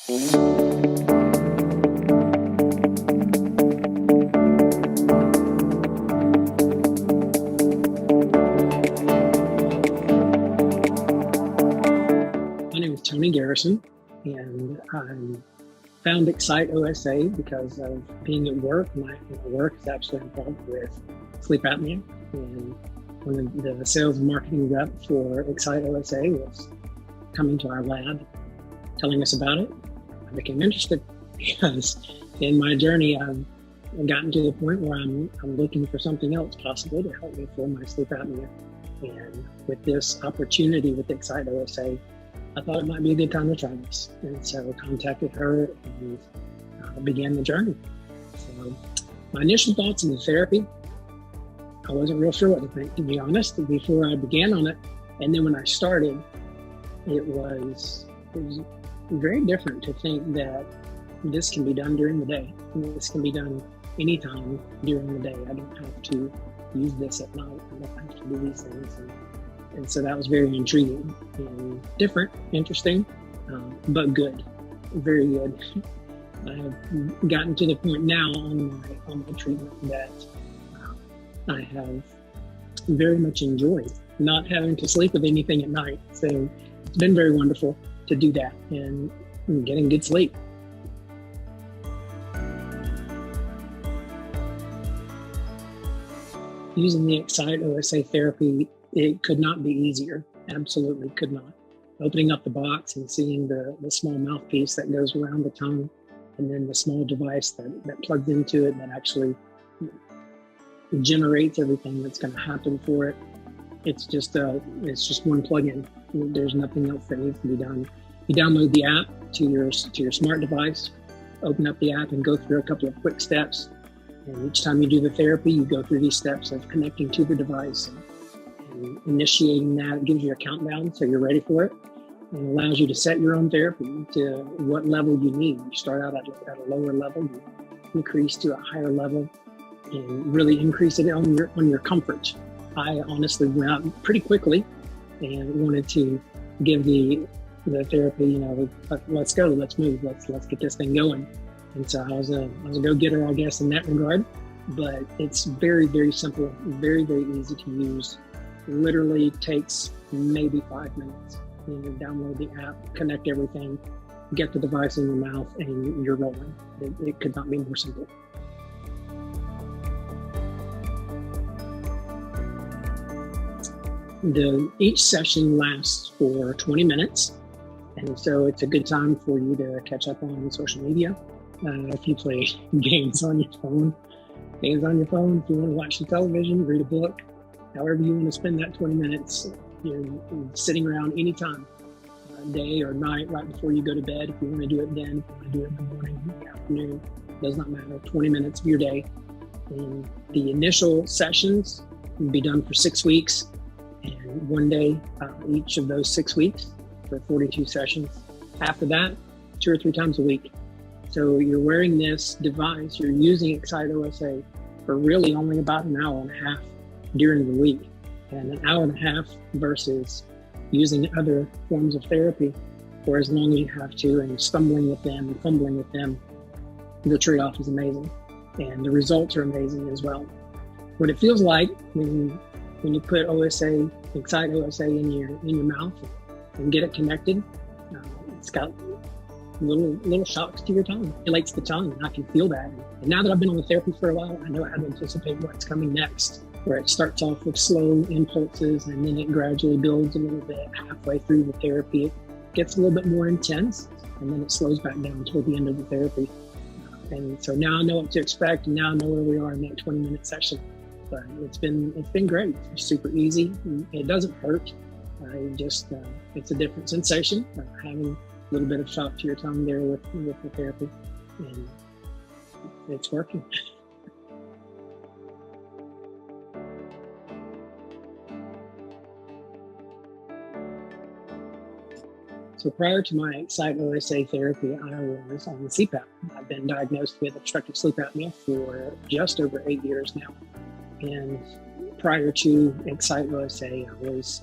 My name is Tony Garrison, and I found eXciteOSA because of being at work. My work is actually involved with sleep apnea, and one of the sales and marketing rep for eXciteOSA was coming to our lab, telling us about it. I became interested because in my journey, I've gotten to the point where I'm looking for something else possibly to help me for my sleep apnea. And with this opportunity with eXciteOSA, I thought it might be a good time to try this. And so I contacted her and began the journey. So my initial thoughts on the therapy, I wasn't real sure what to think, to be honest, before I began on it. And then when I started, it was very different to think that this can be done during the day. This can be done anytime during the day. I don't have to use this at night. I don't have to do these things. And so that was very intriguing and different, interesting, but good, very good. I have gotten to the point now on my treatment that I have very much enjoyed not having to sleep with anything at night. So it's been very wonderful to do that and getting good sleep. Using the eXciteOSA therapy, it could not be easier. Absolutely could not. Opening up the box and seeing the small mouthpiece that goes around the tongue, and then the small device that plugs into it that actually generates everything that's going to happen for it. It's just one plugin. There's nothing else that needs to be done. You download the app to your smart device, open up the app and go through a couple of quick steps. And each time you do the therapy, you go through these steps of connecting to the device and initiating that. It gives you a countdown so you're ready for it, and allows you to set your own therapy to what level you need. You start out at a lower level, you increase to a higher level, and really increase it on your comfort. I honestly went out pretty quickly and wanted to give the therapy, let's go, let's move, let's get this thing going. And so I was a go-getter, I guess, in that regard. But it's very, very simple, very, very easy to use. Literally takes maybe 5 minutes. You download the app, connect everything, get the device in your mouth, and you're rolling. It could not be more simple. Each session lasts for 20 minutes. And so it's a good time for you to catch up on social media. If you play games on your phone, if you want to watch the television, read a book, however you want to spend that 20 minutes, you're sitting around anytime, day or night, right before you go to bed. If you want to do it then, if you want to do it in the morning, in the afternoon, does not matter, 20 minutes of your day. And the initial sessions will be done for 6 weeks, and one day each of those 6 weeks for 42 sessions. After that, 2 or 3 times a week. So you're wearing this device, you're using eXciteOSA for really only about an hour and a half during the week. And an hour and a half versus using other forms of therapy for as long as you have to, and stumbling with them and fumbling with them. The trade-off is amazing, and the results are amazing as well. What it feels like when you put eXciteOSA in your mouth and get it connected, it's got little shocks to your tongue. It likes the tongue, and I can feel that. And now that I've been on the therapy for a while, I know how to anticipate what's coming next, where it starts off with slow impulses and then it gradually builds a little bit. Halfway through the therapy, it gets a little bit more intense, and then it slows back down toward the end of the therapy. And so now I know what to expect, and now I know where we are in that 20-minute session. But it's been great. It's super easy. It doesn't hurt. It's a different sensation, having a little bit of shock to your tongue there with the therapy, and it's working. So prior to my eXciteOSA therapy, I was on CPAP. I've been diagnosed with obstructive sleep apnea for just over 8 years now. And prior to eXciteOSA, I was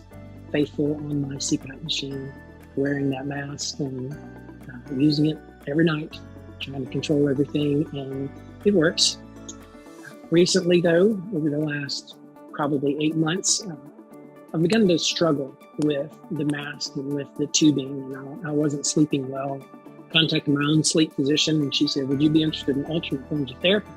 faithful on my CPAP machine, wearing that mask and using it every night, trying to control everything, and it works. Recently, though, over the last probably 8 months, I've begun to struggle with the mask and with the tubing, and I wasn't sleeping well. Contacted my own sleep physician, and she said, "Would you be interested in alternate forms of therapy?"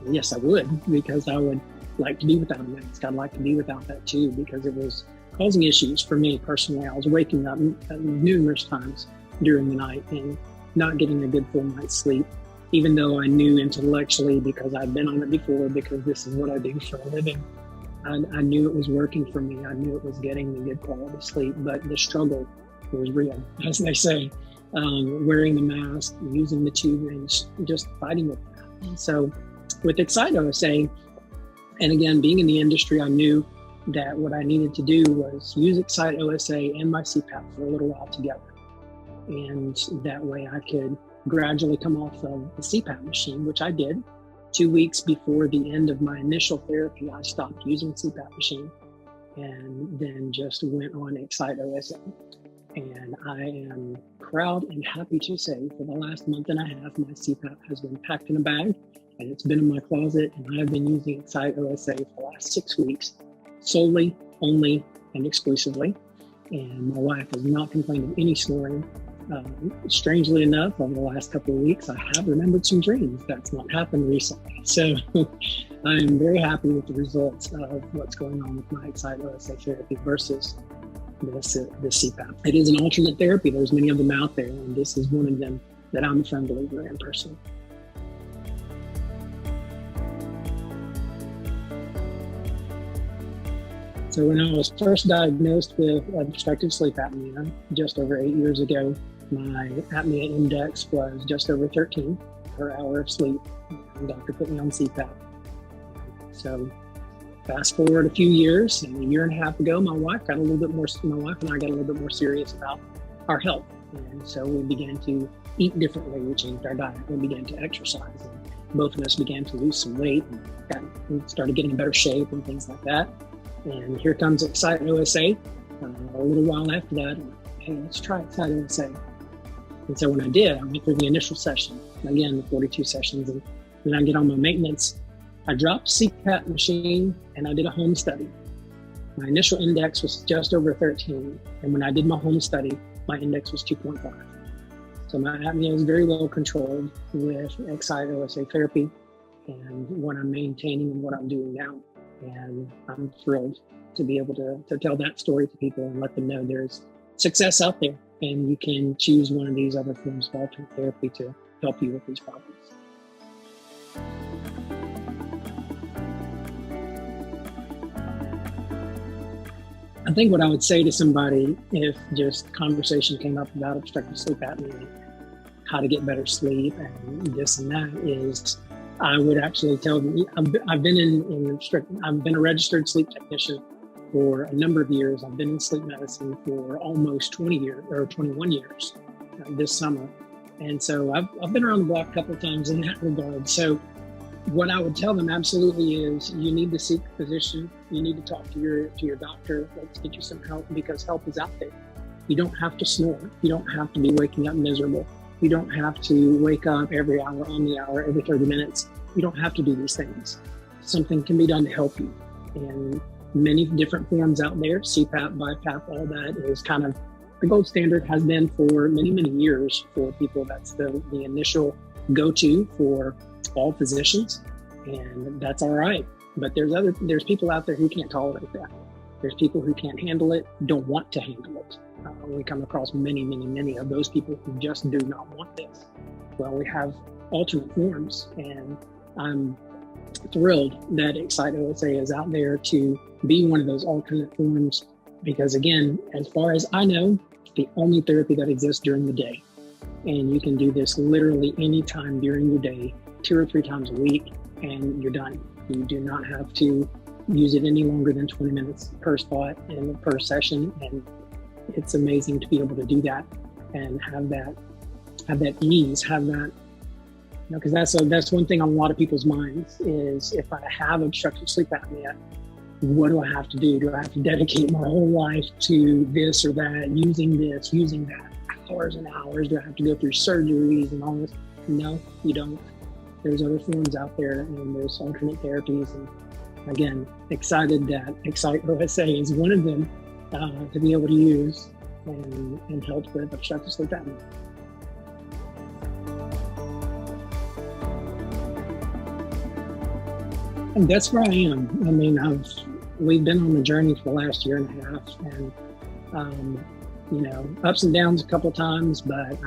And yes, I would, because I would like to be without a mask. I'd like to be without that tube, because it was causing issues for me personally. I was waking up numerous times during the night and not getting a good full night's sleep, even though I knew intellectually, because I'd been on it before, because this is what I do for a living. I knew it was working for me. I knew it was getting me good quality sleep, but the struggle was real, as they say. Wearing the mask, using the tube, and just fighting with that. And so with eXciteOSA, and again, being in the industry, I knew that what I needed to do was use eXciteOSA and my CPAP for a little while together. And that way I could gradually come off of the CPAP machine, which I did. 2 weeks before the end of my initial therapy, I stopped using CPAP machine and then just went on eXciteOSA. And I am proud and happy to say, for the last month and a half, my CPAP has been packed in a bag and it's been in my closet, and I have been using eXciteOSA for the last 6 weeks, solely, only, and exclusively. And my wife has not complained of any snoring. Strangely enough, over the last couple of weeks, I have remembered some dreams. That's not happened recently. So I am very happy with the results of what's going on with my eXciteOSA therapy versus the CPAP. It is an alternate therapy. There's many of them out there, and this is one of them that I'm a firm believer in personally. So when I was first diagnosed with obstructive sleep apnea just over 8 years ago, my apnea index was just over 13 per hour of sleep. The doctor put me on CPAP. So fast forward a few years, and a year and a half ago, my wife and I got a little bit more serious about our health. And so we began to eat differently. We changed our diet. We began to exercise. And both of us began to lose some weight and started getting in better shape and things like that. And here comes eXciteOSA. A little while after that, hey, let's try eXciteOSA. And so when I did, I went through the initial session, again, the 42 sessions, and then I get on my maintenance. I dropped CPAP machine and I did a home study. My initial index was just over 13. And when I did my home study, my index was 2.5. So my apnea is very well controlled with eXciteOSA therapy and what I'm maintaining and what I'm doing now. And I'm thrilled to be able to tell that story to people and let them know there's success out there, and you can choose one of these other forms of alternate therapy to help you with these problems. I think what I would say to somebody if just conversation came up about obstructive sleep apnea, how to get better sleep and this and that, is I would actually tell them, I've been a registered sleep technician for a number of years. I've been in sleep medicine for almost 20 years or 21 years this summer. And so I've been around the block a couple of times in that regard. So what I would tell them absolutely is you need to seek a physician. You need to talk to your doctor. Let's get you some help, because help is out there. You don't have to snore. You don't have to be waking up miserable. You don't have to wake up every hour on the hour, every 30 minutes. You don't have to do these things. Something can be done to help you. And many different forms out there, CPAP, BiPAP, all that is kind of the gold standard, has been for many, many years for people. That's the initial go-to for all physicians, and that's all right. But there's people out there who can't tolerate that. There's people who can't handle it, don't want to handle it. We come across many, many, many of those people who just do not want this. Well, we have alternate forms, and I'm thrilled that eXciteOSA is out there to be one of those alternate forms, because again, as far as I know, the only therapy that exists during the day. And you can do this literally any time during your day, 2 or 3 times a week, and you're done. You do not have to use it any longer than 20 minutes per spot and per session. And it's amazing to be able to do that and have that ease, have that, because that's one thing on a lot of people's minds is, if I have obstructive sleep apnea, what do I have to do? Do I have to dedicate my whole life to this or that, using this, using that? hours and hours? Do I have to go through surgeries and all this? No, you don't. There's other forms out there, and there's alternate therapies. And again, excited that eXciteOSA is one of them to be able to use and help with obstructive sleep apnea. And that's where I am. I mean, we've been on the journey for the last year and a half, and you know, ups and downs a couple of times, but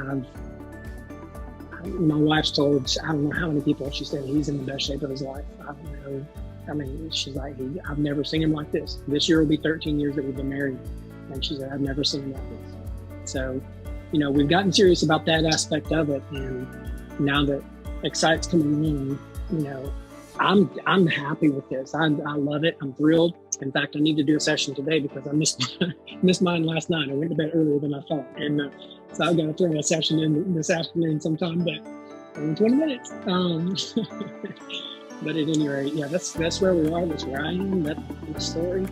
my wife's told, I don't know how many people, she said he's in the best shape of his life. I don't know. I mean, she's like, I've never seen him like this. This year will be 13 years that we've been married. And she said, I've never seen him like this. So, you know, we've gotten serious about that aspect of it. And now that eXcite's coming in, you know, I'm happy with this. I love it. I'm thrilled. In fact, I need to do a session today because I missed mine last night. I went to bed earlier than I thought. And so I've got to throw a session in this afternoon sometime, but in 20 minutes. But at any rate, yeah, that's where we are. That's where I am. That's the story.